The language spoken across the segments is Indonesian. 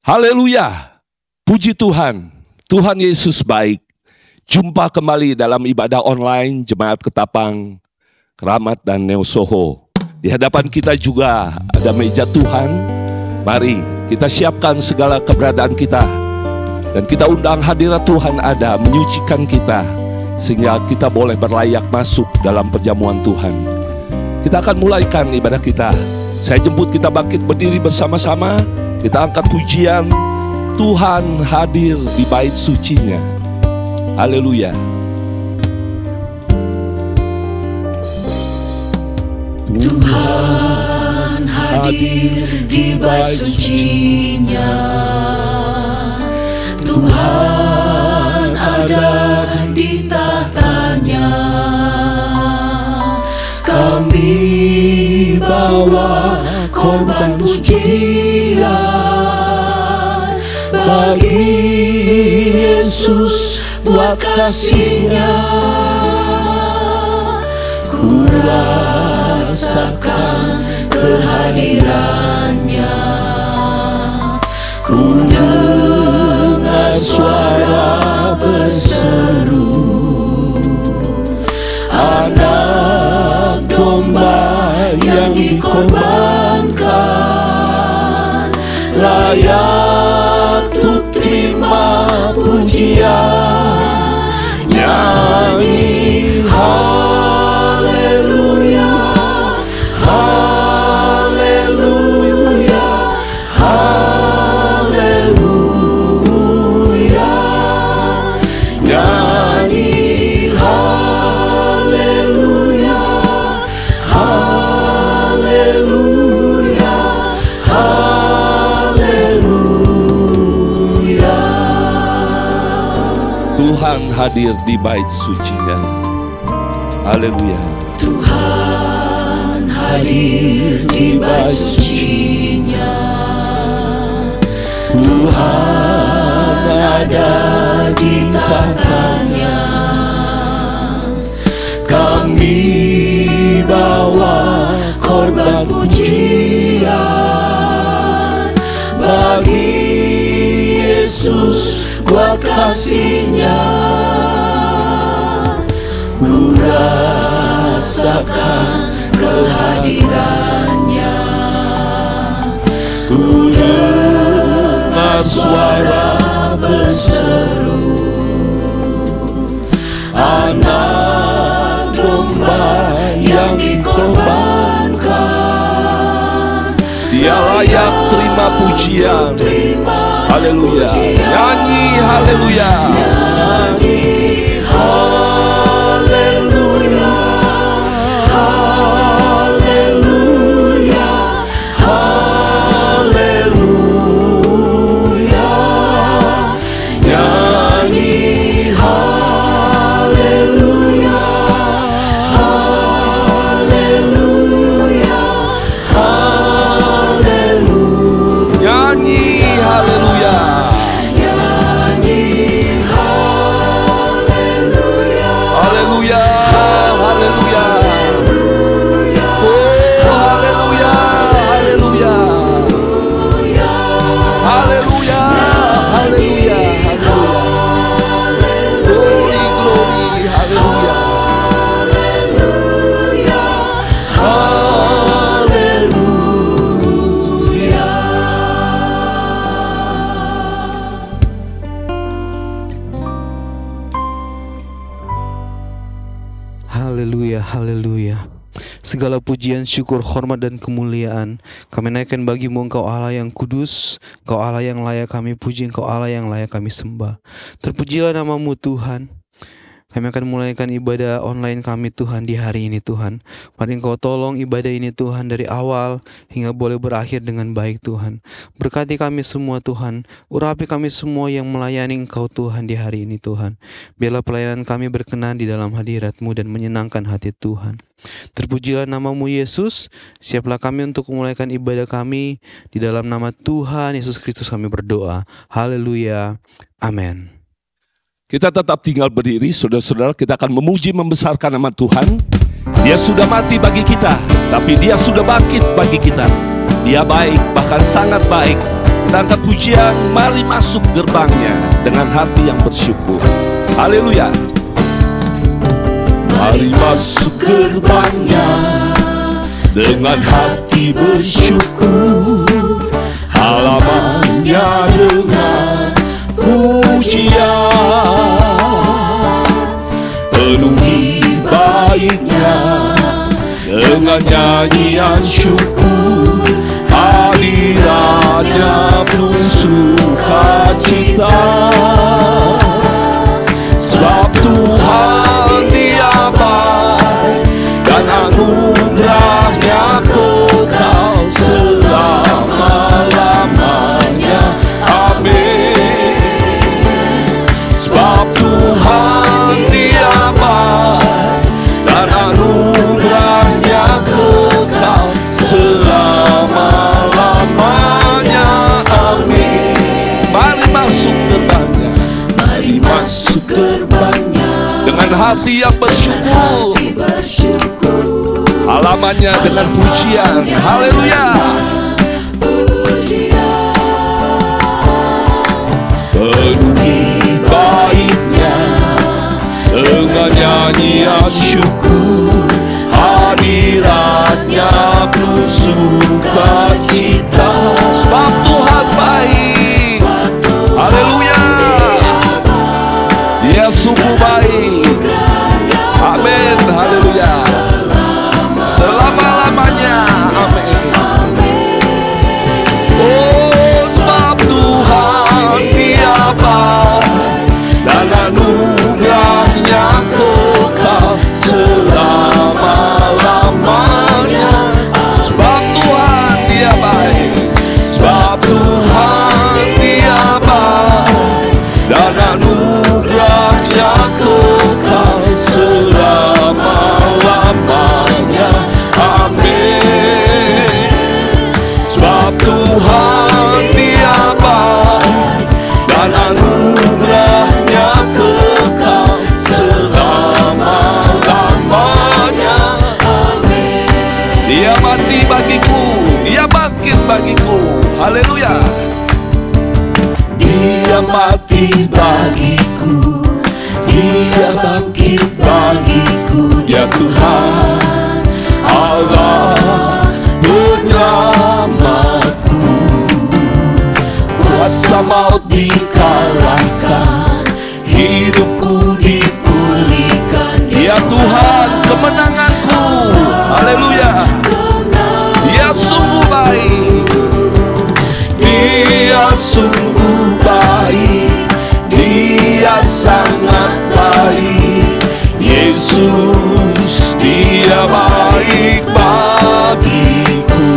Haleluya, puji Tuhan, Tuhan Yesus baik. Jumpa kembali dalam ibadah online Jemaat Ketapang, Keramat dan Neo Soho. Di hadapan kita juga ada meja Tuhan. Mari kita siapkan segala keberadaan kita, dan kita undang hadirat Tuhan ada menyucikan kita, sehingga kita boleh berlayak masuk dalam perjamuan Tuhan. Kita akan mulaikan ibadah kita. Saya jemput kita bangkit berdiri bersama-sama. Kita angkat pujian, Tuhan hadir di bait sucinya. Haleluya. Tuhan hadir di bait sucinya. Tuhan ada di tahtanya. Kami bawa korban pujian bagi Yesus buat kasih-Nya. Ku rasakan kehadirannya, ku dengar suara berseru, anak domba yang dikorbankan, layak untuk terima pujian. Nyanyi haleluya, haleluya, haleluya. Nyanyi haleluya, haleluya, haleluya. Tuhan hadir di bait sucinya. Haleluya. Tuhan hadir di bait sucinya. Tuhan ada di tahtanya. Kami bawa korban pujian bagi Yesus buat kasih-Nya. Ku rasakan kehadirannya, ku dengar suara berseru, anak domba yang dikorbankan, Dia layak terima pujian. Haleluya. Nyanyi haleluya. Nyanyi haleluya, haleluya, haleluya. Nyanyi haleluya, haleluya, haleluya. Nyanyi haleluya. Haleluya, haleluya. Oh, haleluya, haleluya. Haleluya, haleluya, haleluya. Glory, glory, haleluya. Haleluya, haleluya. Segala pujian, syukur, hormat, dan kemuliaan kami naikkan bagimu, Engkau Allah yang kudus, Engkau Allah yang layak kami puji, Engkau Allah yang layak kami sembah. Terpujilah nama-Mu Tuhan. Kami akan mulaikan ibadah online kami Tuhan di hari ini Tuhan. Mari Engkau tolong ibadah ini Tuhan dari awal hingga boleh berakhir dengan baik Tuhan. Berkati kami semua Tuhan. Urapi kami semua yang melayani Engkau Tuhan di hari ini Tuhan. Biarlah pelayanan kami berkenan di dalam hadirat-Mu dan menyenangkan hati Tuhan. Terpujilah nama-Mu Yesus. Siaplah kami untuk memulaikan ibadah kami. Di dalam nama Tuhan Yesus Kristus kami berdoa. Haleluya. Amin. Kita tetap tinggal berdiri, saudara-saudara. Kita akan memuji membesarkan nama Tuhan. Dia sudah mati bagi kita, tapi Dia sudah bangkit bagi kita. Dia baik, bahkan sangat baik. Kita angkat pujian, mari masuk gerbangnya dengan hati yang bersyukur. Haleluya. Mari masuk gerbangnya dengan hati bersyukur, halamannya dengan pujian, penuhi baitnya dengan nyanyian syukur, hadiratnya penuh sukacita. Sebab Tuhan Dia baik dan anugerahnya kekal selama-lamanya. Amin. Sebab Tuhan Dia baik dan anugerahnya kekal selama-lamanya. Amin. Mari masuk gerbangnya, mari masuk gerbangnya dengan hati yang bersyukur, halamannya dengan pujian. Haleluya. Penuhi baitnya dengan nyanyian syukur, hadiratnya penuh sukacita. Sebab Tuhan baik. Haleluya. Dia sungguh baik. Amin. Haleluya. Selama-lamanya. Amin. Oh, sebab Tuhan Dia baik dan anugerahnya kekal selama-lamanya. Sebab Tuhan Dia baik. Sebab Tuhan Dia baik dan anugerahnya kekal selama-lamanya. Amin. Sebab Tuhan Dia baik dan anugerahnya kekal selama-lamanya. Amin. Dia mati bagiku, Dia bangkit bagiku. Haleluya. Dia mati bagiku, Dia bangkit bagiku. Dia Tuhan Allah penyelamatku. Kuasa maut dikalahkan, hidupku dipulihkan. Dia Tuhan kemenanganku. Haleluya. Dia sungguh baik. Dia sungguh baik. Dia sangat baik. Yesus, Dia baik bagiku.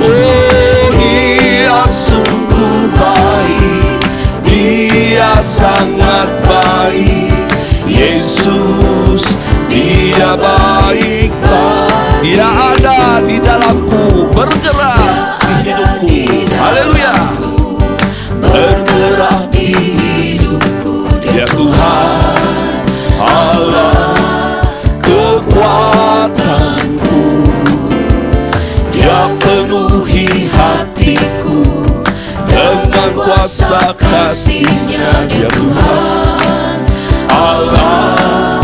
Oh, Dia sungguh baik. Dia sangat baik. Yesus, Dia baik bagiku. Dia ada di dalamku, bergerak di hidupku. Haleluya. Bergerak di hidupku. Dia Tuhan Allah kekuatanku. Dia penuhi hatiku dengan kuasa kasih-Nya. Dia Tuhan Allah,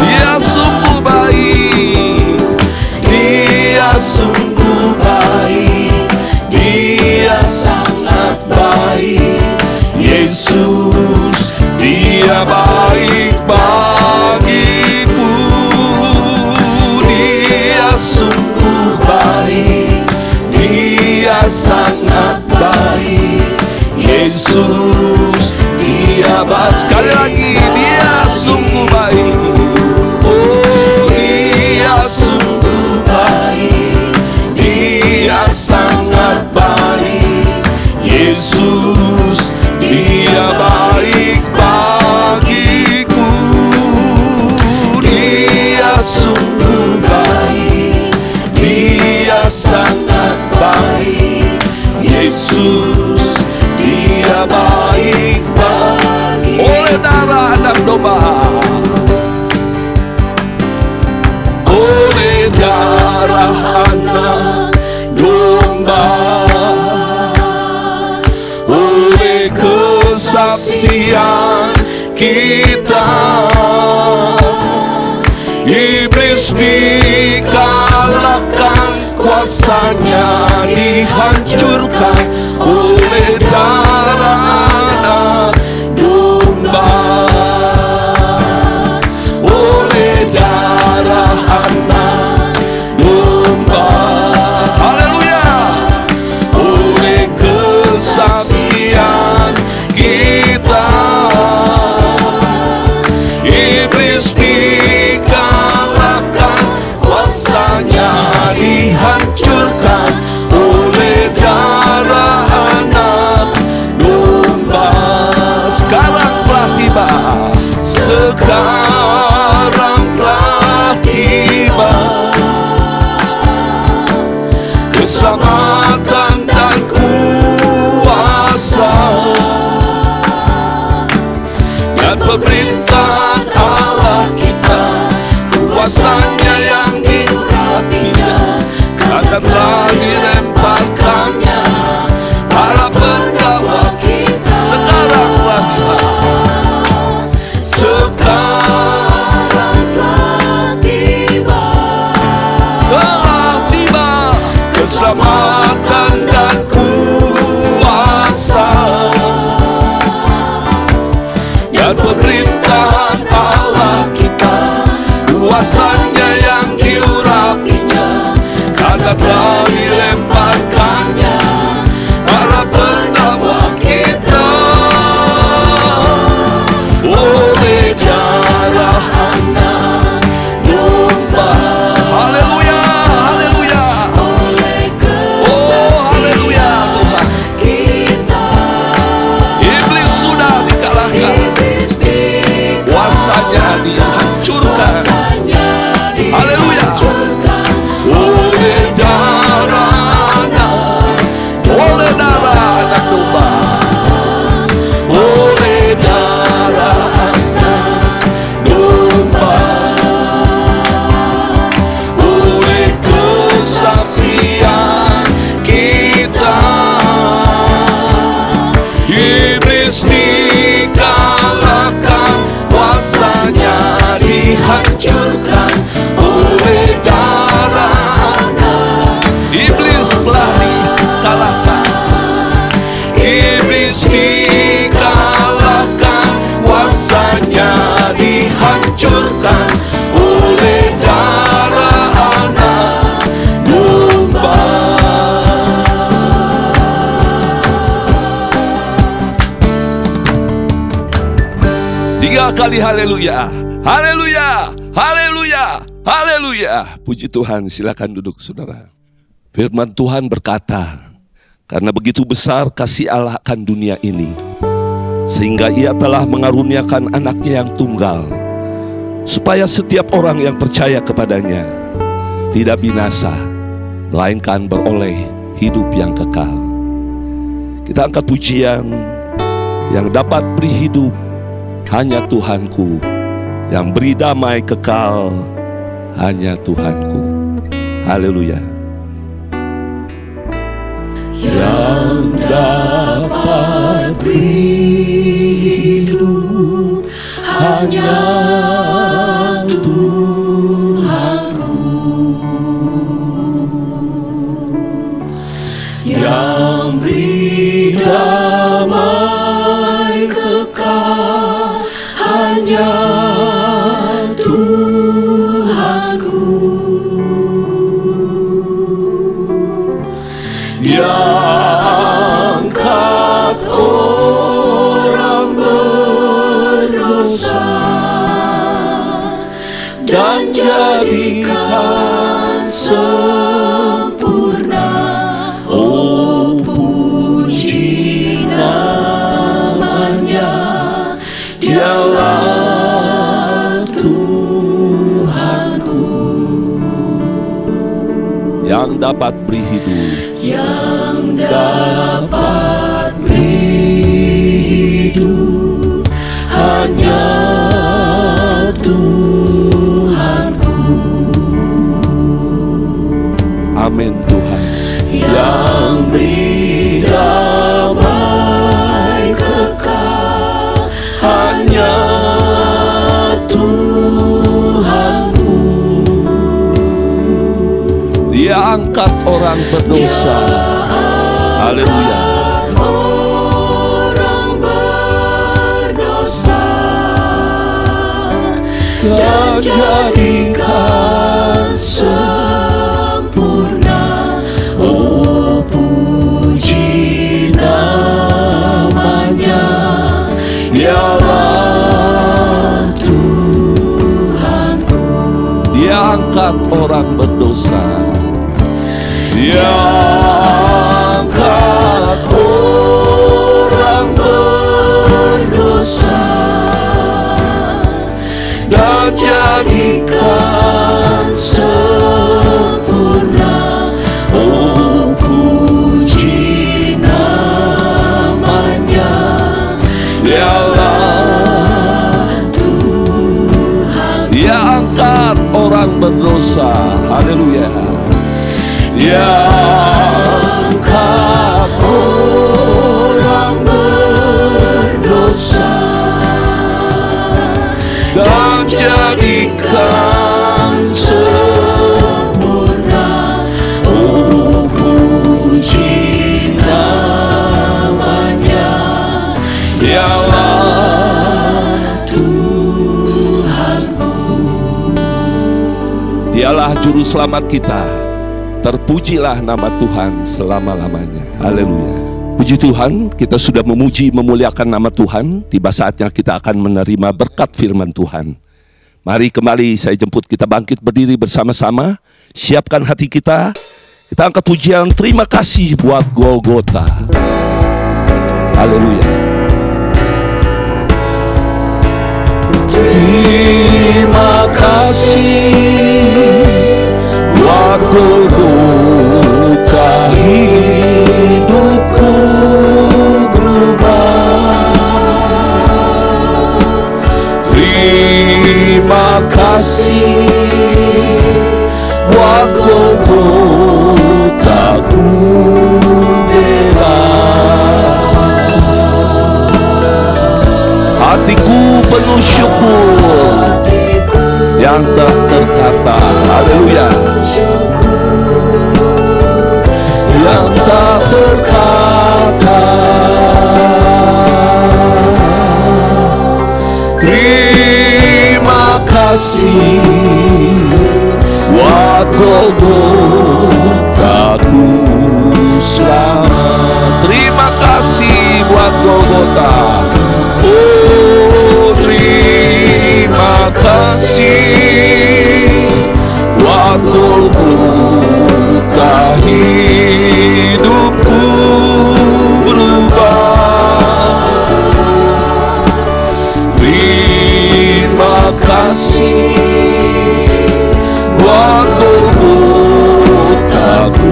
Dia sungguh baik. Dia sungguh baik. Dia sangat baik. Yesus, Dia baik bagiku. Dia sungguh baik. Dia sangat baik. Yesus, Dia baik. Sekali lagi, Dia sungguh baik. Oh, Dia sungguh baik. Dia sangat baik. Yesus, Dia baik bagiku. Dia sungguh baik. Dia sangat baik. Yesus, Dia baik bagiku. Oleh darah anak domba, oleh darah anak domba, kesaksian kita. Iblis dikalahkan, kuasanya dihancurkan oleh darah anak domba. Oleh darah anak domba. Haleluya. Oleh kesaksian kita. Iblis dikalahkan, kuasanya dihancurkan oleh darah anak domba. Sekarang telah tiba, sekarang telah tiba keselamatan dan kuasa dan pemerintahan Allah kita, kuasanya yang diurapinya, katakanlah dilemparkannya para pendakwa kita. Sekarang telah tiba, sekarang telah tiba, telah tiba keselamatan dan kuasa dan pemerintahan Allah kita, kuasanya yang diurapinya, katakanlah dilemparkannya para pendakwa kita. Oleh darah anak domba. Haleluya, haleluya. Oh, haleluya Tuhan. Iblis sudah dikalahkan, kuasanya dihancurkan. Haleluya. Oleh darah anak, oleh darah anak domba, oleh darah anak domba, oleh kesaksian kita. Iblis dikalahkan, kuasanya dihancurkan oleh darah anak. Iblis telah dikalahkan, iblis dikalahkan, kuasanya dihancurkan oleh darah anak domba. Tiga kali haleluya, haleluya, haleluya, haleluya. Puji Tuhan, silakan duduk saudara. Firman Tuhan berkata, karena begitu besar kasih Allah akan dunia ini, sehingga ia telah mengaruniakan anaknya yang tunggal, supaya setiap orang yang percaya kepadanya tidak binasa, melainkan beroleh hidup yang kekal. Kita angkat pujian. Yang dapat beri hidup hanya Tuhanku, yang beri damai kekal hanya Tuhanku. Haleluya. Yang dapat beri hidup hanya Tuhanku, yang beri damai kekal hanya Tuhanku, yang angkat orang berdosa dan jadikan sempurna. Oh, puji namanya, dialah Tuhanku, yang dapat beri hidup, yang dapat beri hidup hanya Tuhanku. Amin Tuhan. Yang beri damai kekal angkat orang berdosa. Haleluya. Orang berdosa dan jadikan sempurna. Oh, puji namanya, dialah Tuhanku. Dia angkat orang berdosa. Dia angkat Orang berdosa dan jadikan sempurna. Oh, puji namanya, dialah Tuhan. Dia angkat orang berdosa. Haleluya. Dia angkat Orang berdosa dan jadikan sempurna. Oh, puji namanya, dialah Tuhanku. Dialah juru selamat kita. Terpujilah nama Tuhan selama-lamanya. Haleluya. Puji Tuhan, kita sudah memuji, memuliakan nama Tuhan. Tiba saatnya kita akan menerima berkat firman Tuhan. Mari kembali saya jemput kita bangkit berdiri bersama-sama. Siapkan hati kita. Kita angkat pujian terima kasih buat Golgota. Haleluya. Terima kasih buat Golgota, hidupku berubah. Terima kasih buat Golgota, ku bebas. Hatiku penuh syukur yang tak terkata. Haleluya. Yang tak terkata. Terima kasih buat Golgota, ku selamat. Terima kasih buat Golgota. Oh, terima kasih buat Golgota, hidupku berubah. Terima kasih buat Golgota, ku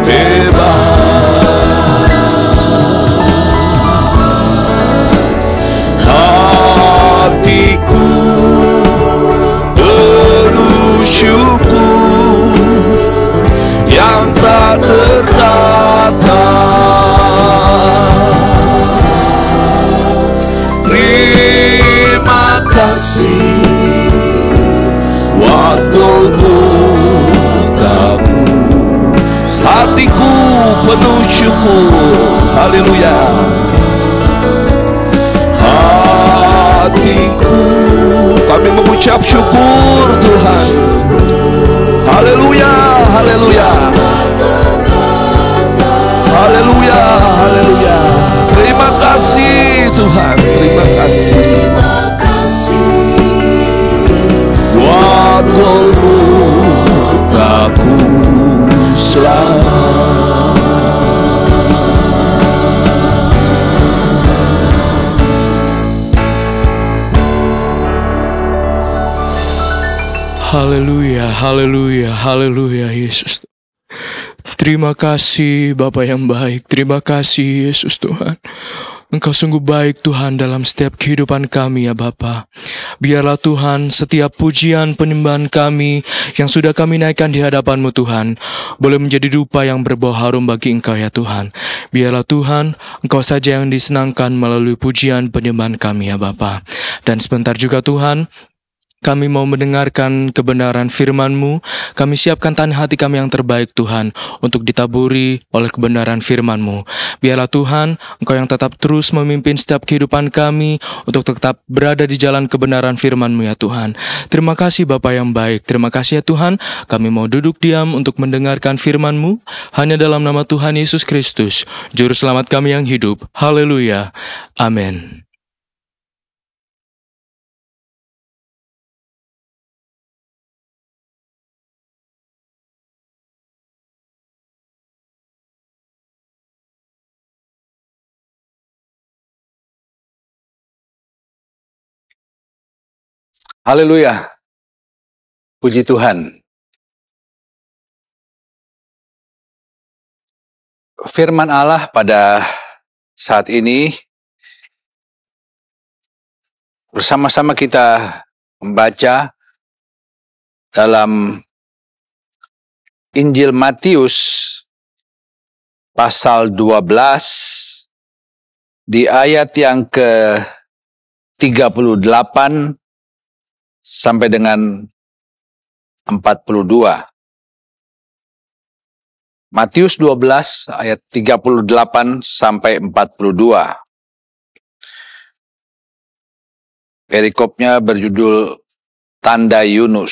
bebas. Hatiku penuh syukur yang tak terkata. Terima kasih buat Golgota-ku. Hatiku penuh syukur. Haleluya. Hatiku, kami mengucap syukur Tuhan. Haleluya, haleluya. Haleluya, haleluya. Terima kasih Tuhan, terima kasih. Buat Golgota-ku selamat. Haleluya, haleluya, haleluya Yesus. Terima kasih Bapa yang baik. Terima kasih Yesus Tuhan. Engkau sungguh baik Tuhan dalam setiap kehidupan kami ya Bapa. Biarlah Tuhan setiap pujian penyembahan kami yang sudah kami naikkan di hadapan-Mu Tuhan, boleh menjadi dupa yang berbau harum bagi Engkau ya Tuhan. Biarlah Tuhan Engkau saja yang disenangkan melalui pujian penyembahan kami ya Bapa. Dan sebentar juga Tuhan, kami mau mendengarkan kebenaran firman-Mu. Kami siapkan tanah hati kami yang terbaik Tuhan, untuk ditaburi oleh kebenaran firman-Mu. Biarlah Tuhan, Engkau yang tetap terus memimpin setiap kehidupan kami, untuk tetap berada di jalan kebenaran firman-Mu ya Tuhan. Terima kasih Bapa yang baik, terima kasih ya Tuhan. Kami mau duduk diam untuk mendengarkan firman-Mu, hanya dalam nama Tuhan Yesus Kristus, Juru Selamat kami yang hidup. Haleluya. Amin. Haleluya. Puji Tuhan. Firman Allah pada saat ini bersama-sama kita membaca dalam Injil Matius pasal 12 di ayat yang ke-38 sampai dengan 42. Matius 12 ayat 38 sampai 42. Perikopnya berjudul Tanda Yunus.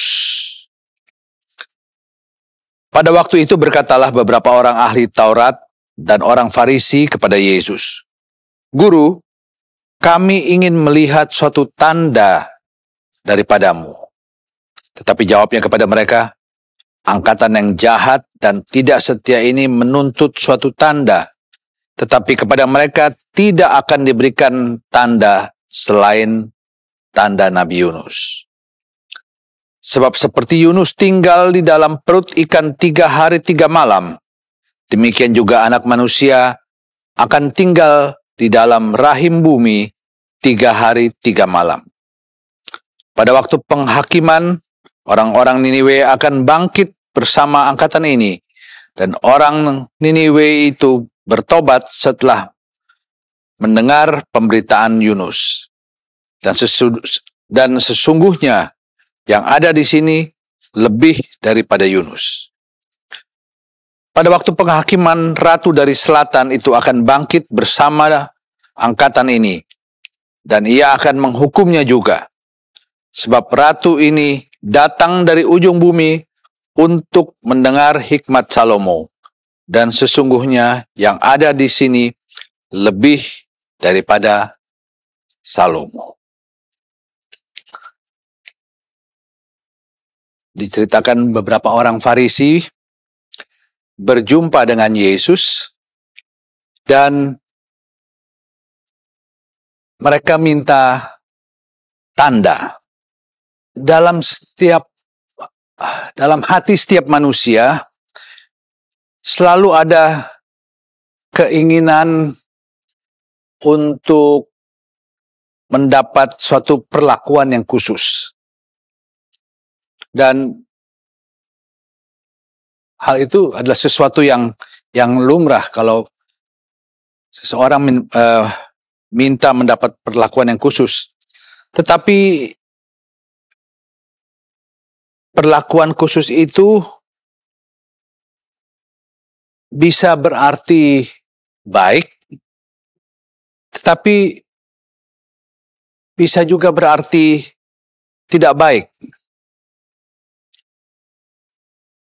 Pada waktu itu berkatalah beberapa orang ahli Taurat dan orang Farisi kepada Yesus, "Guru, kami ingin melihat suatu tanda daripadamu." Tetapi jawabnya kepada mereka, "Angkatan yang jahat dan tidak setia ini menuntut suatu tanda, tetapi kepada mereka tidak akan diberikan tanda selain tanda Nabi Yunus. Sebab seperti Yunus tinggal di dalam perut ikan 3 hari 3 malam, demikian juga Anak Manusia akan tinggal di dalam rahim bumi 3 hari 3 malam. Pada waktu penghakiman, orang-orang Niniwe akan bangkit bersama angkatan ini, dan orang Niniwe itu bertobat setelah mendengar pemberitaan Yunus. Dan sesungguhnya yang ada di sini lebih daripada Yunus. Pada waktu penghakiman, ratu dari selatan itu akan bangkit bersama angkatan ini, dan ia akan menghukumnya juga. Sebab ratu ini datang dari ujung bumi untuk mendengar hikmat Salomo, dan sesungguhnya yang ada di sini lebih daripada Salomo. Diceritakan beberapa orang Farisi berjumpa dengan Yesus dan mereka minta tanda. Dalam hati setiap manusia selalu ada keinginan untuk mendapat suatu perlakuan yang khusus. Dan hal itu adalah sesuatu yang lumrah kalau seseorang minta mendapat perlakuan yang khusus. Tetapi perlakuan khusus itu bisa berarti baik, tetapi bisa juga berarti tidak baik.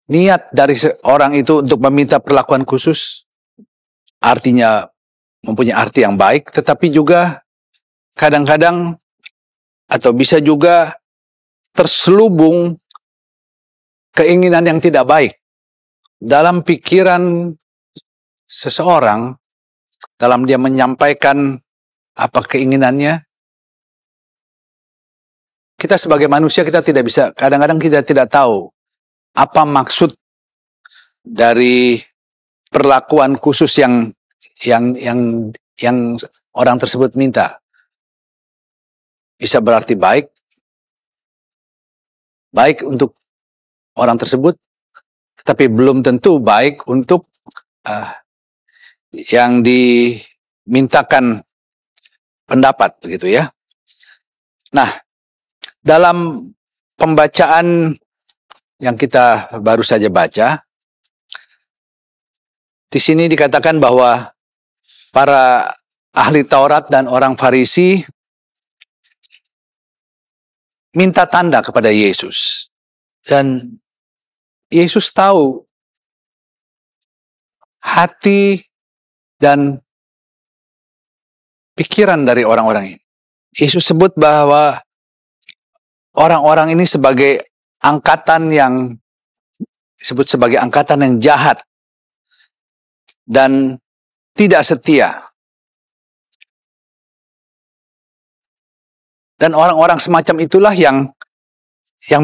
Niat dari orang itu untuk meminta perlakuan khusus artinya mempunyai arti yang baik, tetapi juga kadang-kadang atau bisa juga terselubung keinginan yang tidak baik dalam pikiran seseorang, dalam dia menyampaikan apa keinginannya. Kita sebagai manusia kita tidak bisa, kadang-kadang kita tidak tahu apa maksud dari perlakuan khusus yang orang tersebut minta. Bisa berarti baik untuk orang tersebut, tetapi belum tentu baik untuk yang dimintakan pendapat, begitu ya. Nah, dalam pembacaan yang kita baru saja baca, di sini dikatakan bahwa para ahli Taurat dan orang Farisi minta tanda kepada Yesus. Dan Yesus tahu hati dan pikiran dari orang-orang ini. Yesus sebut bahwa orang-orang ini sebagai angkatan yang disebut sebagai angkatan yang jahat dan tidak setia. Dan orang-orang semacam itulah yang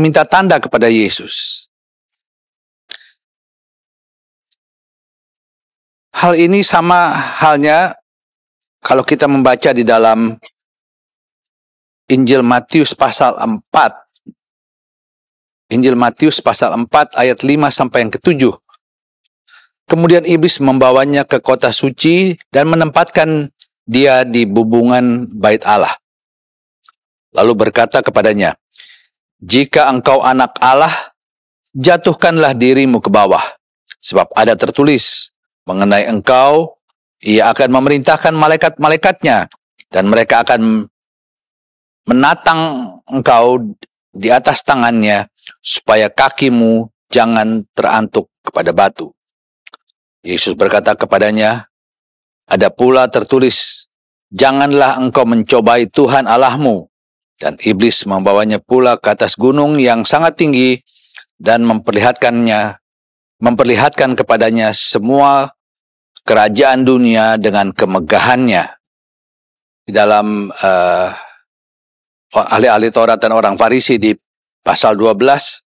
minta tanda kepada Yesus. Hal ini sama halnya kalau kita membaca di dalam Injil Matius pasal 4. Injil Matius pasal 4 ayat 5 sampai yang ke-7. Kemudian iblis membawanya ke kota suci dan menempatkan dia di bubungan bait Allah. Lalu berkata kepadanya, "Jika engkau anak Allah, jatuhkanlah dirimu ke bawah. Sebab ada tertulis, mengenai engkau, ia akan memerintahkan malaikat-malaikatnya, dan mereka akan menatang engkau di atas tangannya, supaya kakimu jangan terantuk kepada batu." Yesus berkata kepadanya, "Ada pula tertulis, janganlah engkau mencobai Tuhan Allahmu." Dan iblis membawanya pula ke atas gunung yang sangat tinggi dan memperlihatkan kepadanya semua kerajaan dunia dengan kemegahannya. Di dalam ahli-ahli Taurat dan orang Farisi di pasal 12,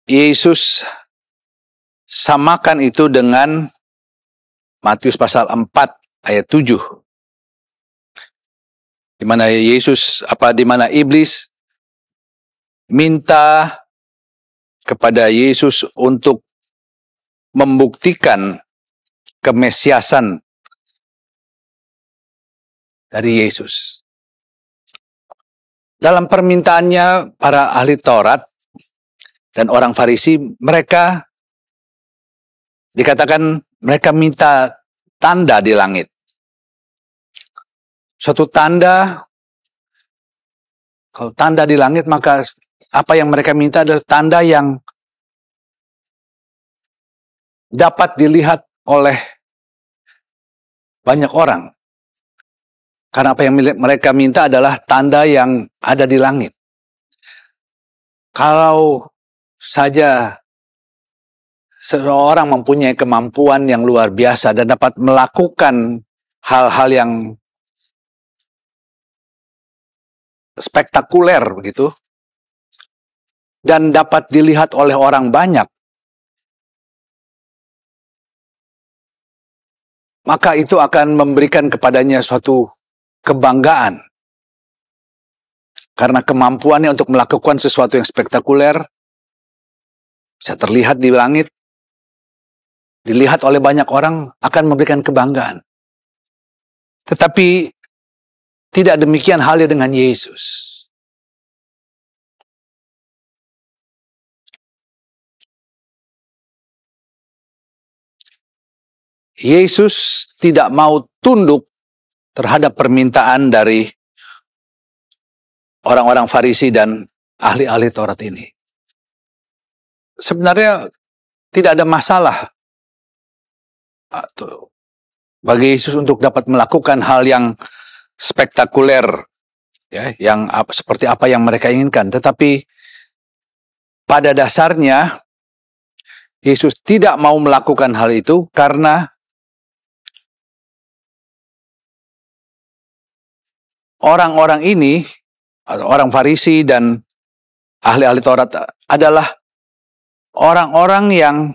Yesus samakan itu dengan Matius pasal 4 ayat 7. Di mana iblis minta kepada Yesus untuk membuktikan kemesiasan dari Yesus. Dalam permintaannya, para ahli Taurat dan orang Farisi, mereka dikatakan mereka minta tanda di langit. Suatu tanda, kalau tanda di langit, maka apa yang mereka minta adalah tanda yang dapat dilihat oleh banyak orang. Karena apa yang mereka minta adalah tanda yang ada di langit. Kalau saja seseorang mempunyai kemampuan yang luar biasa dan dapat melakukan hal-hal yang spektakuler begitu, dan dapat dilihat oleh orang banyak, maka itu akan memberikan kepadanya suatu kebanggaan. Karena kemampuannya untuk melakukan sesuatu yang spektakuler bisa terlihat di langit, dilihat oleh banyak orang, akan memberikan kebanggaan. Tetapi tidak demikian halnya dengan Yesus. Yesus tidak mau tunduk terhadap permintaan dari orang-orang Farisi dan ahli-ahli Taurat ini. Sebenarnya tidak ada masalah bagi Yesus untuk dapat melakukan hal yang spektakuler, ya, yang seperti apa yang mereka inginkan. Tetapi pada dasarnya Yesus tidak mau melakukan hal itu karena orang-orang ini, orang Farisi dan ahli-ahli Taurat, adalah orang-orang yang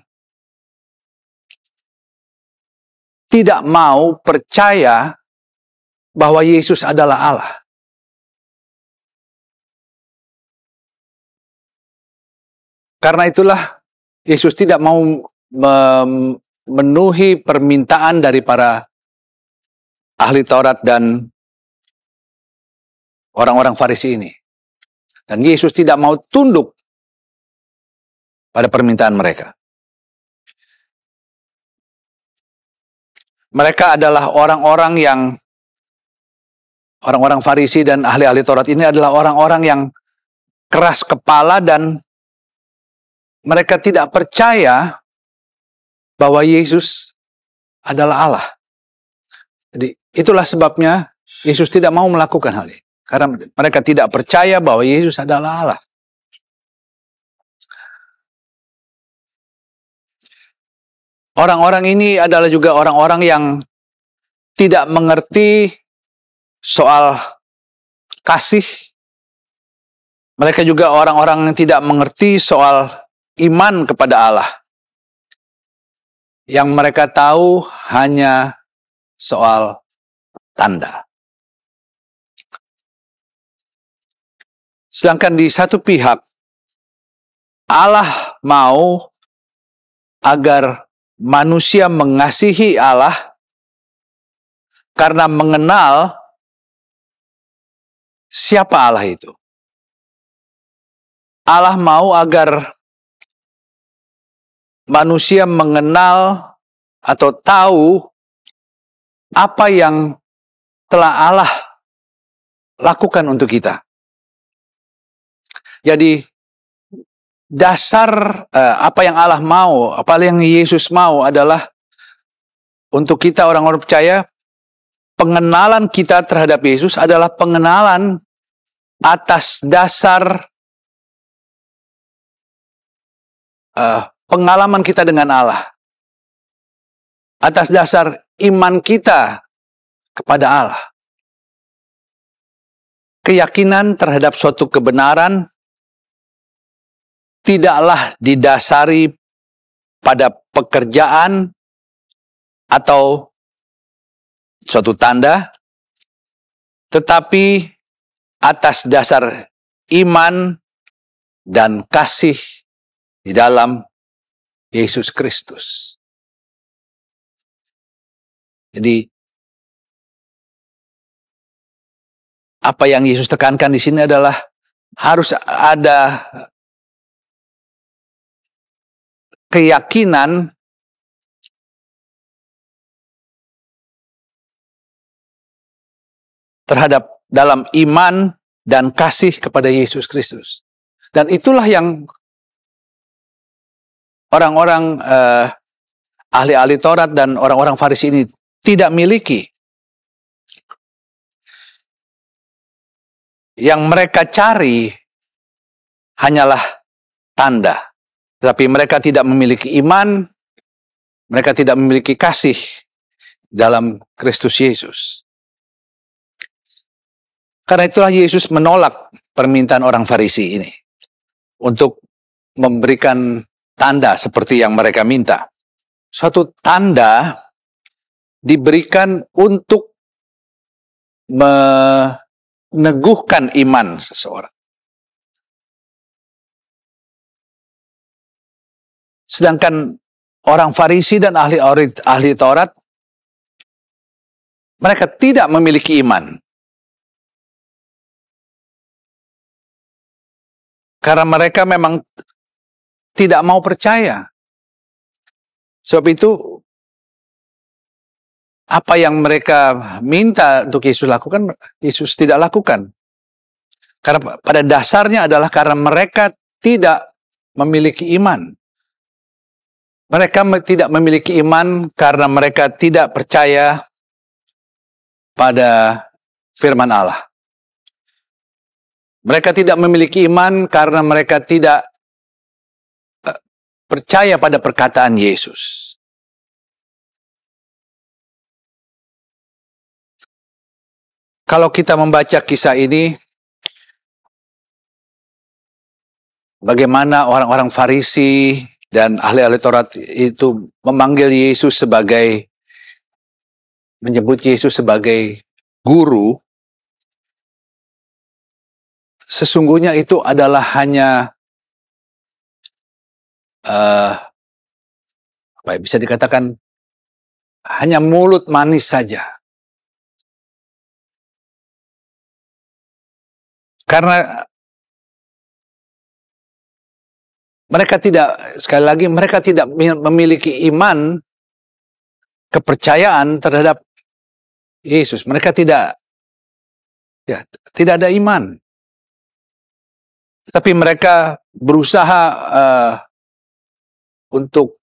tidak mau percaya bahwa Yesus adalah Allah. Karena itulah Yesus tidak mau memenuhi permintaan dari para ahli Taurat dan orang-orang Farisi ini. Dan Yesus tidak mau tunduk pada permintaan mereka. Mereka adalah orang-orang Farisi dan ahli-ahli Taurat ini adalah orang-orang yang keras kepala dan mereka tidak percaya bahwa Yesus adalah Allah. Jadi itulah sebabnya Yesus tidak mau melakukan hal ini. Karena mereka tidak percaya bahwa Yesus adalah Allah. Orang-orang ini adalah juga orang-orang yang tidak mengerti soal kasih. Mereka juga orang-orang yang tidak mengerti soal iman kepada Allah. Yang mereka tahu hanya soal tanda. Sedangkan di satu pihak, Allah mau agar manusia mengasihi Allah karena mengenal siapa Allah itu. Allah mau agar manusia mengenal atau tahu apa yang telah Allah lakukan untuk kita. Jadi dasar apa yang Allah mau, apa yang Yesus mau adalah untuk kita orang-orang percaya, pengenalan kita terhadap Yesus adalah pengenalan atas dasar pengalaman kita dengan Allah. Atas dasar iman kita kepada Allah. Keyakinan terhadap suatu kebenaran tidaklah didasari pada pekerjaan atau suatu tanda, tetapi atas dasar iman dan kasih di dalam Yesus Kristus. Jadi, apa yang Yesus tekankan di sini adalah harus ada keyakinan terhadap dalam iman dan kasih kepada Yesus Kristus. Dan itulah yang orang-orang ahli-ahli Taurat dan orang-orang Farisi ini tidak miliki. Yang mereka cari hanyalah tanda. Tetapi mereka tidak memiliki iman, mereka tidak memiliki kasih dalam Kristus Yesus. Karena itulah Yesus menolak permintaan orang Farisi ini untuk memberikan tanda seperti yang mereka minta. Suatu tanda diberikan untuk meneguhkan iman seseorang. Sedangkan orang Farisi dan ahli Taurat, mereka tidak memiliki iman. Karena mereka memang tidak mau percaya. Sebab itu, apa yang mereka minta untuk Yesus lakukan, Yesus tidak lakukan. Karena pada dasarnya adalah karena mereka tidak memiliki iman. Mereka tidak memiliki iman karena mereka tidak percaya pada firman Allah. Mereka tidak memiliki iman karena mereka tidak percaya pada perkataan Yesus. Kalau kita membaca kisah ini, bagaimana orang-orang Farisi dan ahli-ahli Taurat itu memanggil Yesus menyebut Yesus sebagai guru, sesungguhnya itu adalah hanya bisa dikatakan hanya mulut manis saja. Karena mereka tidak, sekali lagi, mereka tidak memiliki iman, kepercayaan terhadap Yesus. Mereka tidak ada iman. Tapi mereka berusaha untuk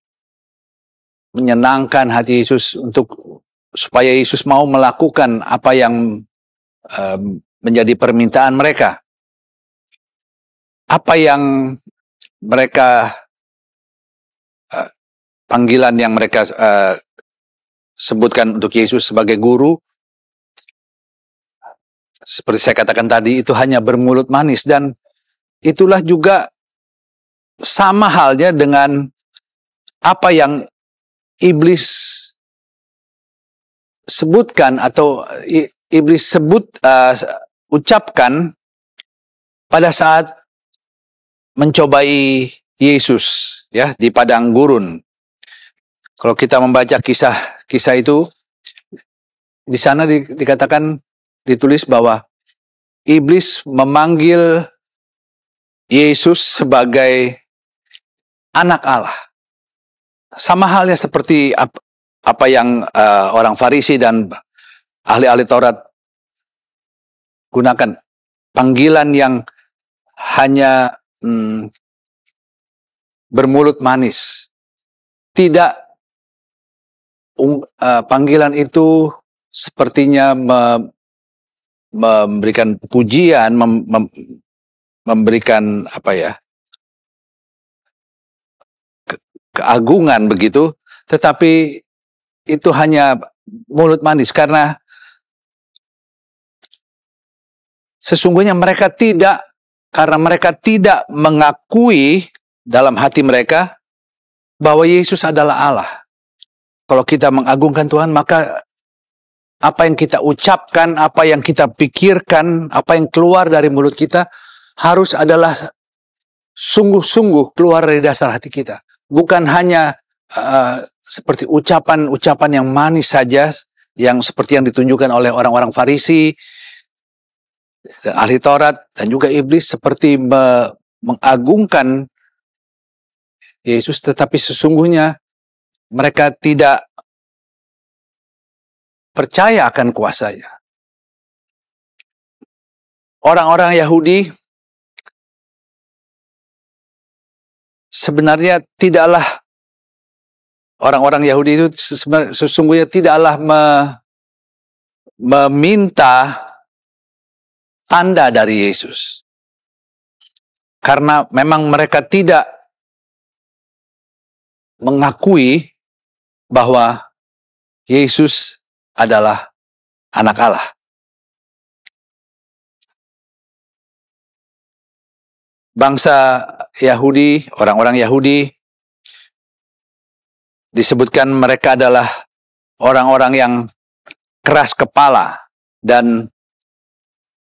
menyenangkan hati Yesus, supaya Yesus mau melakukan apa yang menjadi permintaan mereka. Apa yang mereka panggilan yang mereka sebutkan untuk Yesus sebagai guru, seperti saya katakan tadi, itu hanya bermulut manis. Dan itulah juga sama halnya dengan apa yang iblis sebutkan atau iblis ucapkan pada saat mencobai Yesus, ya, di padang gurun. Kalau kita membaca kisah itu, di sana dikatakan, ditulis bahwa iblis memanggil Yesus sebagai anak Allah. Sama halnya seperti apa yang orang Farisi dan ahli-ahli Taurat gunakan. Panggilan yang hanya bermulut manis. Tidak, panggilan itu sepertinya memberikan pujian, memberikan keagungan begitu, tetapi itu hanya mulut manis, karena sesungguhnya mereka tidak mengakui dalam hati mereka bahwa Yesus adalah Allah. Kalau kita mengagungkan Tuhan, maka apa yang kita ucapkan, apa yang kita pikirkan, apa yang keluar dari mulut kita harus adalah sungguh-sungguh keluar dari dasar hati kita. Bukan hanya seperti ucapan-ucapan yang manis saja, yang seperti yang ditunjukkan oleh orang-orang Farisi, dan ahli Taurat, dan juga iblis, seperti mengagungkan Yesus, tetapi sesungguhnya mereka tidak percaya akan kuasanya. Orang-orang Yahudi sebenarnya tidaklah, orang-orang Yahudi itu sesungguhnya tidaklah meminta tanda dari Yesus. Karena memang mereka tidak mengakui bahwa Yesus adalah anak Allah. Bangsa Yahudi, orang-orang Yahudi, disebutkan mereka adalah orang-orang yang keras kepala dan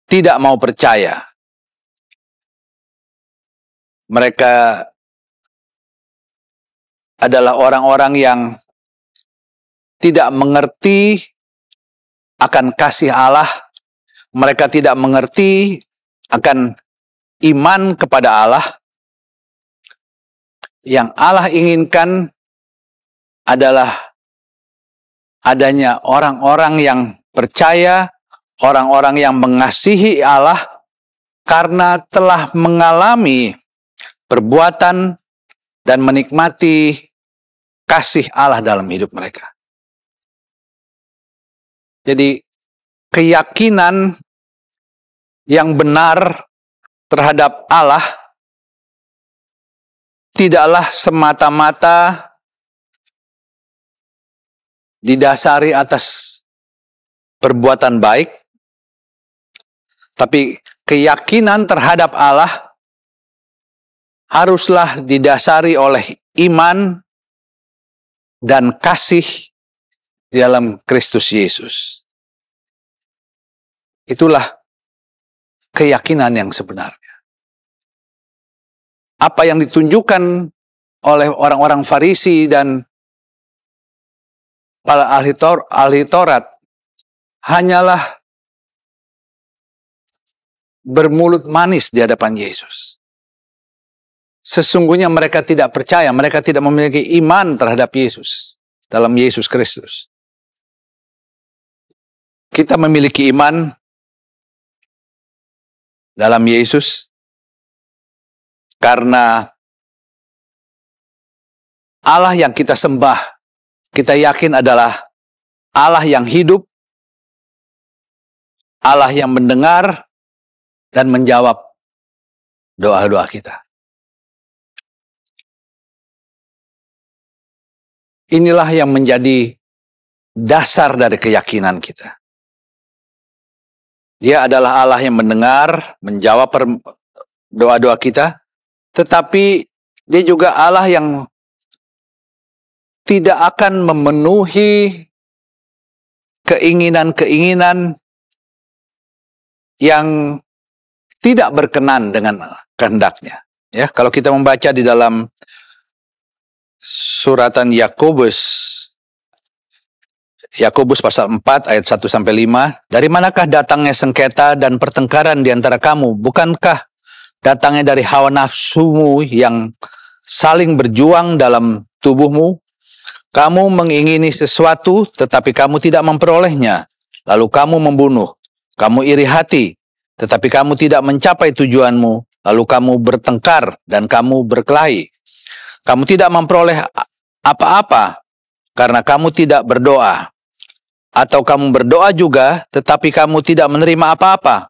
tidak mau percaya. Mereka adalah orang-orang yang tidak mengerti akan kasih Allah. Mereka tidak mengerti akan iman kepada Allah. Yang Allah inginkan adalah adanya orang-orang yang percaya, orang-orang yang mengasihi Allah karena telah mengalami perbuatan dan menikmati kasih Allah dalam hidup mereka. Jadi keyakinan yang benar terhadap Allah tidaklah semata-mata didasari atas perbuatan baik, tapi keyakinan terhadap Allah haruslah didasari oleh iman dan kasih di dalam Kristus Yesus. Itulah keyakinan yang sebenarnya. Apa yang ditunjukkan oleh orang-orang Farisi dan para ahli Taurat hanyalah bermulut manis di hadapan Yesus. sesungguhnya mereka tidak percaya, mereka tidak memiliki iman terhadap Yesus, dalam Yesus Kristus. Kita memiliki iman dalam Yesus karena Allah yang kita sembah, kita yakin adalah Allah yang hidup, Allah yang mendengar dan menjawab doa-doa kita. Inilah yang menjadi dasar dari keyakinan kita. Dia adalah Allah yang mendengar, menjawab doa-doa kita, tetapi dia juga Allah yang tidak akan memenuhi keinginan-keinginan yang tidak berkenan dengan kehendaknya. Ya, kalau kita membaca di dalam suratan Yakobus pasal 4 ayat 1 sampai 5, dari manakah datangnya sengketa dan pertengkaran di antara kamu? Bukankah datangnya dari hawa nafsumu yang saling berjuang dalam tubuhmu? Kamu mengingini sesuatu, tetapi kamu tidak memperolehnya. Lalu kamu membunuh. Kamu iri hati, tetapi kamu tidak mencapai tujuanmu. Lalu kamu bertengkar dan kamu berkelahi. Kamu tidak memperoleh apa-apa karena kamu tidak berdoa. Atau kamu berdoa juga, tetapi kamu tidak menerima apa-apa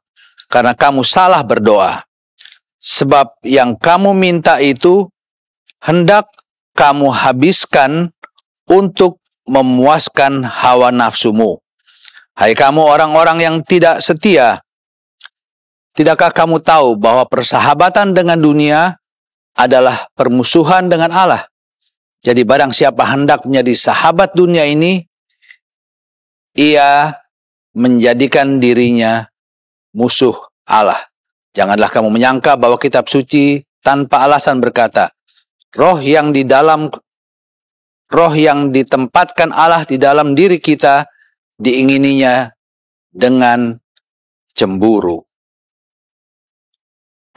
karena kamu salah berdoa. Sebab yang kamu minta itu hendak kamu habiskan untuk memuaskan hawa nafsumu. Hai kamu orang-orang yang tidak setia, tidakkah kamu tahu bahwa persahabatan dengan dunia adalah permusuhan dengan Allah? Jadi barang siapa hendak menjadi sahabat dunia ini, ia menjadikan dirinya musuh Allah. Janganlah kamu menyangka bahwa kitab suci tanpa alasan berkata, roh yang ditempatkan Allah di dalam diri kita diingininya dengan cemburu.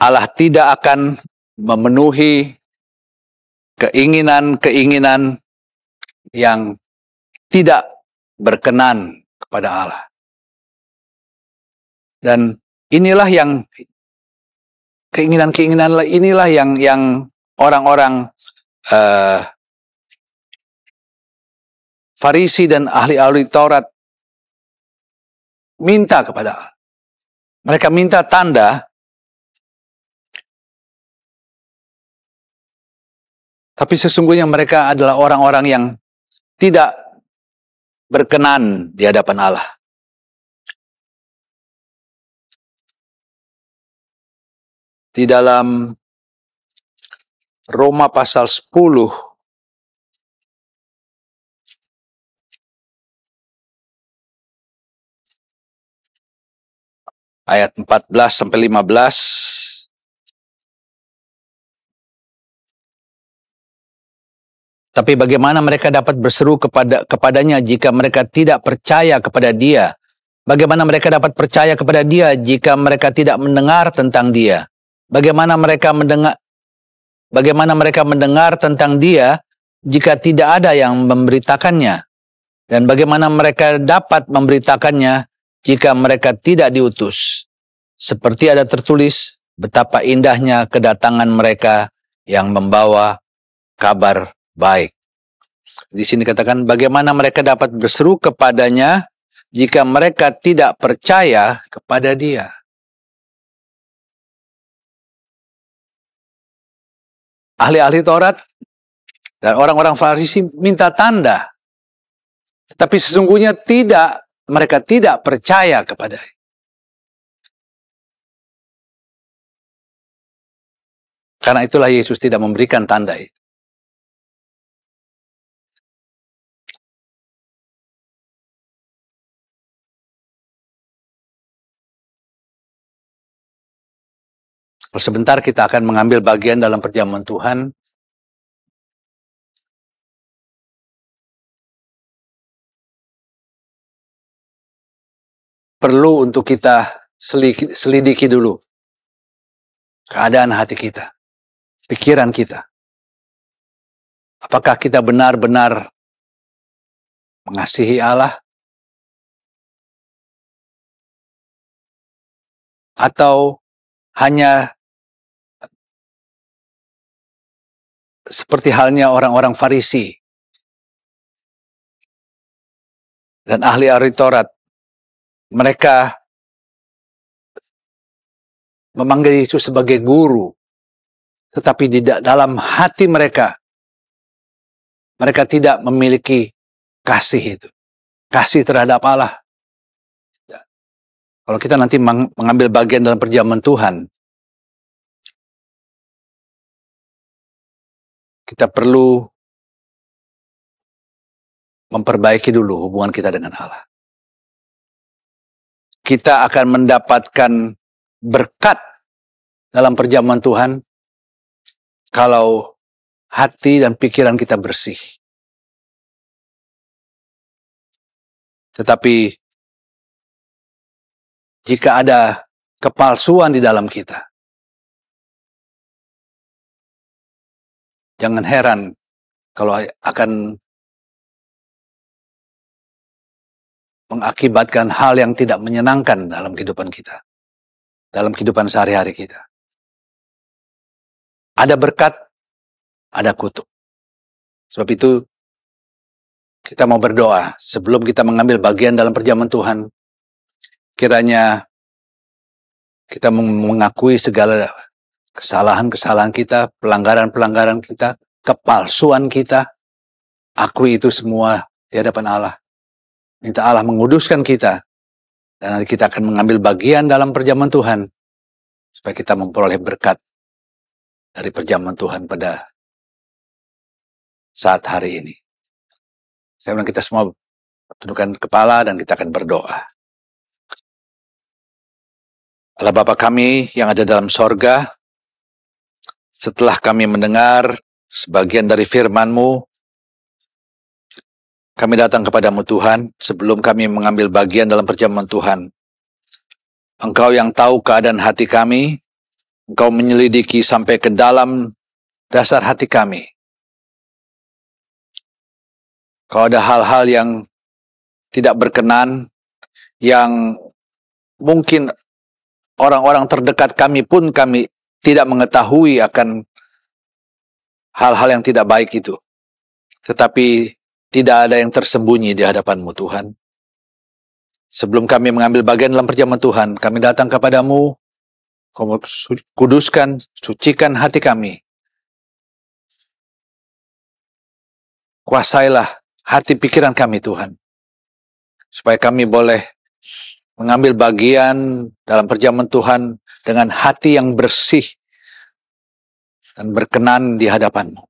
Allah tidak akan memenuhi keinginan-keinginan yang tidak berkenan kepada Allah. Dan inilah yang keinginan-keinginan inilah yang orang-orang Farisi dan ahli-ahli Taurat minta kepada Allah. Mereka minta tanda, tapi sesungguhnya mereka adalah orang-orang yang tidak berkenan di hadapan Allah. Di dalam Roma pasal 10 ayat 14 sampai 15, tapi bagaimana mereka dapat berseru kepadanya jika mereka tidak percaya kepada Dia? Bagaimana mereka dapat percaya kepada Dia jika mereka tidak mendengar tentang Dia? Bagaimana mereka mendengar tentang Dia jika tidak ada yang memberitakannya? Dan bagaimana mereka dapat memberitakannya jika mereka tidak diutus? Seperti ada tertulis, betapa indahnya kedatangan mereka yang membawa kabar baik. Di sini katakan, bagaimana mereka dapat berseru kepadanya jika mereka tidak percaya kepada Dia? Ahli-ahli Taurat dan orang-orang Farisi minta tanda, tetapi sesungguhnya mereka tidak percaya kepada Dia. Karena itulah Yesus tidak memberikan tanda itu. Sebentar kita akan mengambil bagian dalam perjamuan Tuhan. Perlu untuk kita selidiki dulu keadaan hati kita. pikiran kita. Apakah kita benar-benar mengasihi Allah? Atau hanya seperti halnya orang-orang Farisi dan ahli-ahli Taurat, mereka memanggil Yesus sebagai guru, tetapi di dalam hati mereka tidak memiliki kasih itu, kasih terhadap Allah. Kalau kita nanti mengambil bagian dalam perjamuan Tuhan, kita perlu memperbaiki dulu hubungan kita dengan Allah. Kita akan mendapatkan berkat dalam perjamuan Tuhan kalau hati dan pikiran kita bersih. Tetapi jika ada kepalsuan di dalam kita, jangan heran kalau akan mengakibatkan hal yang tidak menyenangkan dalam kehidupan kita, dalam kehidupan sehari-hari kita. Ada berkat, ada kutuk. Sebab itu, kita mau berdoa sebelum kita mengambil bagian dalam perjamuan Tuhan. Kiranya kita mengakui segala kesalahan-kesalahan kita, pelanggaran-pelanggaran kita, kepalsuan kita. Akui itu semua di hadapan Allah. Minta Allah menguduskan kita. Dan nanti kita akan mengambil bagian dalam perjamuan Tuhan. Supaya kita memperoleh berkat dari perjamuan Tuhan pada saat hari ini. Saya bilang kita semua tundukkan kepala dan kita akan berdoa. Allah Bapa kami yang ada dalam sorga, setelah kami mendengar sebagian dari firman-Mu, kami datang kepadamu Tuhan, sebelum kami mengambil bagian dalam perjamuan Tuhan. Engkau yang tahu keadaan hati kami, Engkau menyelidiki sampai ke dalam dasar hati kami. Kalau ada hal-hal yang tidak berkenan, yang mungkin orang-orang terdekat kami pun kami tidak mengetahui akan hal-hal yang tidak baik itu. Tetapi tidak ada yang tersembunyi di hadapan-Mu Tuhan. Sebelum kami mengambil bagian dalam perjamuan Tuhan, kami datang kepadamu, Kau kuduskan, sucikan hati kami. Kuasailah hati pikiran kami Tuhan. Supaya kami boleh mengambil bagian dalam perjamuan Tuhan dengan hati yang bersih dan berkenan di hadapan-Mu.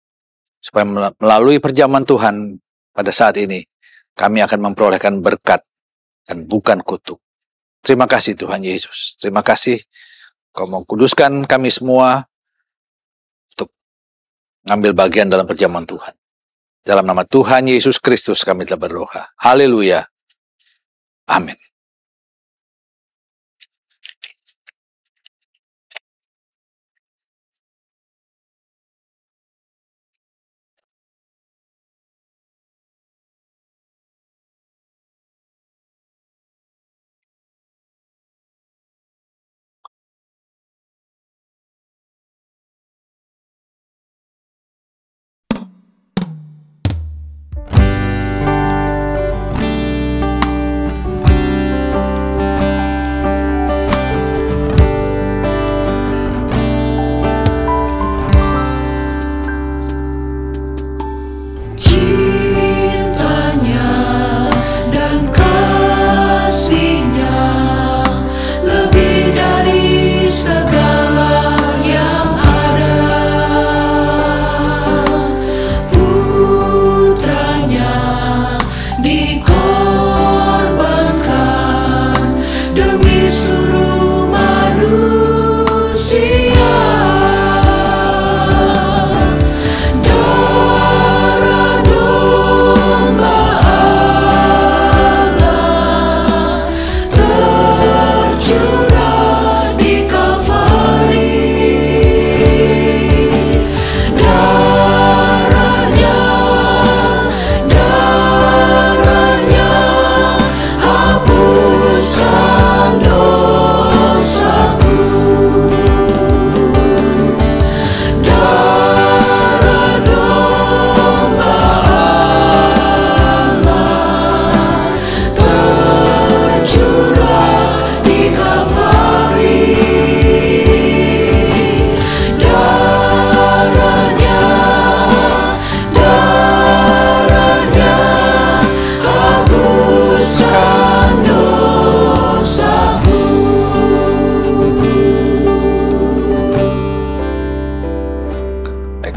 Supaya melalui perjamuan Tuhan pada saat ini, kami akan memperolehkan berkat dan bukan kutuk. Terima kasih Tuhan Yesus. Terima kasih Kau mau kuduskan kami semua untuk mengambil bagian dalam perjamuan Tuhan. Dalam nama Tuhan Yesus Kristus kami telah berdoa. Haleluya. Amin.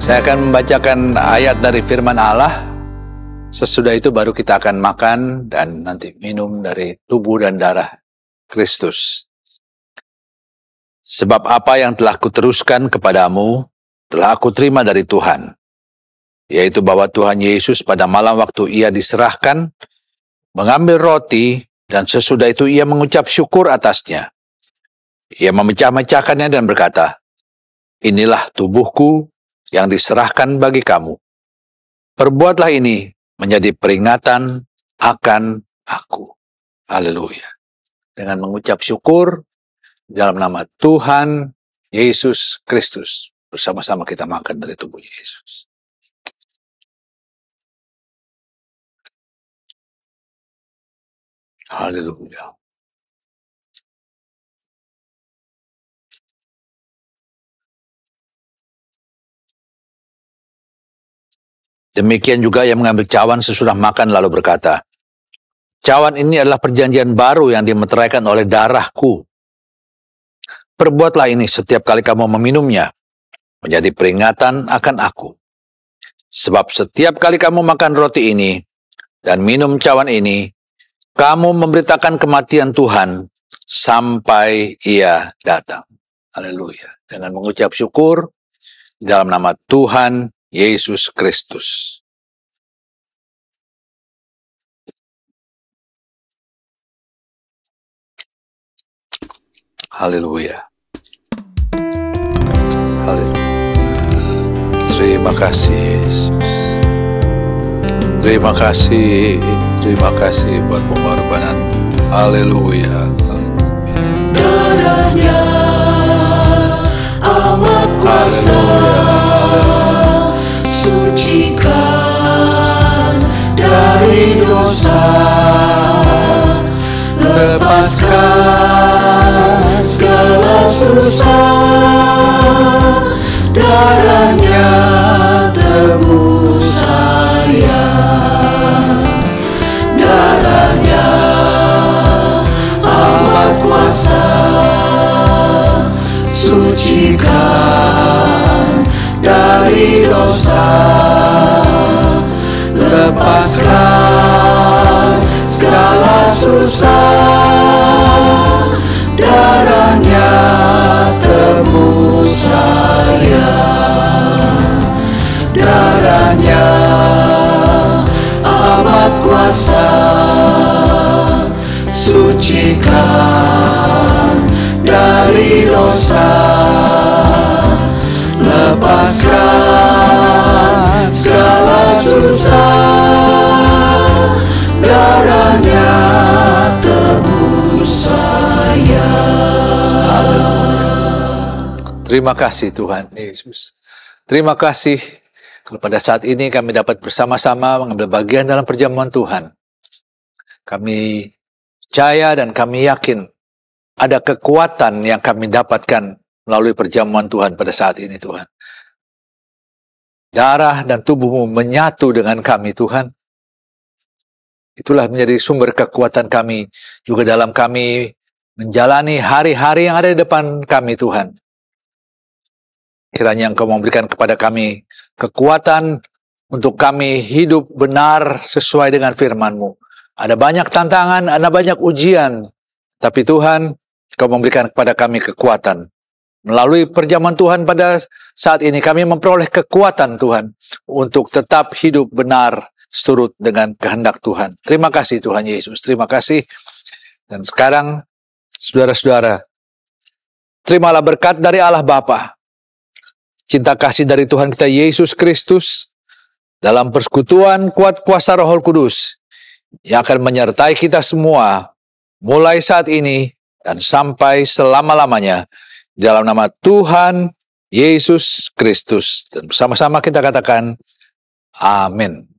Saya akan membacakan ayat dari firman Allah. Sesudah itu baru kita akan makan dan nanti minum dari tubuh dan darah Kristus. Sebab apa yang telah kuteruskan kepadamu, telah aku terima dari Tuhan. Yaitu bahwa Tuhan Yesus pada malam waktu ia diserahkan, mengambil roti dan sesudah itu ia mengucap syukur atasnya. Ia memecah-mecahkannya dan berkata, inilah tubuhku yang diserahkan bagi kamu. Perbuatlah ini menjadi peringatan akan aku. Haleluya. Dengan mengucap syukur dalam nama Tuhan Yesus Kristus. Bersama-sama kita makan dari tubuh Yesus. Haleluya. Demikian juga yang mengambil cawan sesudah makan lalu berkata, cawan ini adalah perjanjian baru yang dimeteraikan oleh darahku. Perbuatlah ini setiap kali kamu meminumnya, menjadi peringatan akan aku. Sebab setiap kali kamu makan roti ini dan minum cawan ini, kamu memberitakan kematian Tuhan sampai ia datang. Haleluya. Dengan mengucap syukur dalam nama Tuhan Yesus Kristus. Haleluya. Haleluya. Terima kasih Yesus. Terima kasih buat pengorbanan. Haleluya. Darahnya amat kuasa, sucikan dari dosa, lepaskan segala susah. Darahnya tebus saya, darahnya amat kuasa, sucikan dari dosa, lepaskan segala susah. Darahnya tebus saya, darahnya amat kuasa, sucikan dari dosa, lepaskan segala susah. Darahnya tebus saya. Terima kasih Tuhan Yesus. Terima kasih kalau pada saat ini kami dapat bersama-sama mengambil bagian dalam perjamuan Tuhan. Kami percaya dan kami yakin ada kekuatan yang kami dapatkan melalui perjamuan Tuhan pada saat ini Tuhan. Darah dan tubuhmu menyatu dengan kami Tuhan. Itulah menjadi sumber kekuatan kami juga dalam kami menjalani hari-hari yang ada di depan kami Tuhan. Kiranya Engkau memberikan kepada kami kekuatan untuk kami hidup benar sesuai dengan firman-Mu. Ada banyak tantangan, ada banyak ujian. Tapi Tuhan, Engkau memberikan kepada kami kekuatan. Melalui perjamuan Tuhan pada saat ini kami memperoleh kekuatan Tuhan untuk tetap hidup benar seturut dengan kehendak Tuhan. Terima kasih Tuhan Yesus, terima kasih. Dan sekarang, saudara-saudara, terimalah berkat dari Allah Bapa, cinta kasih dari Tuhan kita Yesus Kristus, dalam persekutuan kuat kuasa Roh Kudus, yang akan menyertai kita semua, mulai saat ini dan sampai selama-lamanya, dalam nama Tuhan Yesus Kristus. Dan bersama-sama kita katakan, amin.